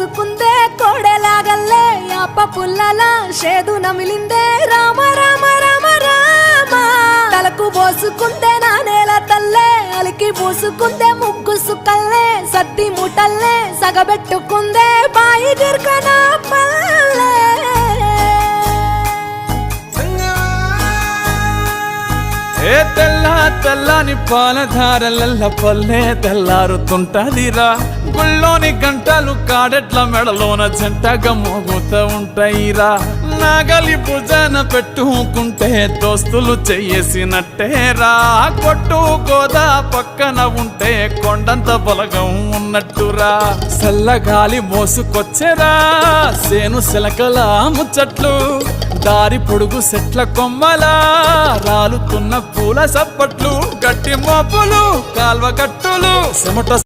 పోసుకుందే కోడెలాగల్లే యాప పుల్లలా షేదు నమిలిందే రామ రామ రామ రామ తలకు పోసుకుందే నా నేల తల్లే అలికి పూసుకుందే ముగ్గు సుక్కల్లే సద్ది ముటల్లే సగబెట్టుకుందే బాయి గిర్కనా పల్లె ఏ తెల్ల తెల్లని పాలధారలల్ల పల్లె తెల్లారుతుంటదిరా గుళ్ళోని గంటలు కాడెట్ల మెడలోన జంటగా మోగుతూ ఉంటాయిరా నాగలి భుజాన పెట్టుకుంటే దోస్తులు చెయ్యేసినట్టేరా కొట్టు గోదా పక్కన ఉంటే కొండంత బలగం ఉన్నట్టురా చల్లగాలి మోసుకొచ్చెరా సేను శిలకల ముచ్చట్లు దారి పొడుగు సెట్ల కొమ్మలా రాలుతున్న పూల సప్పట్లు గట్టి మోపులు కాల్వ కట్టులు చెమట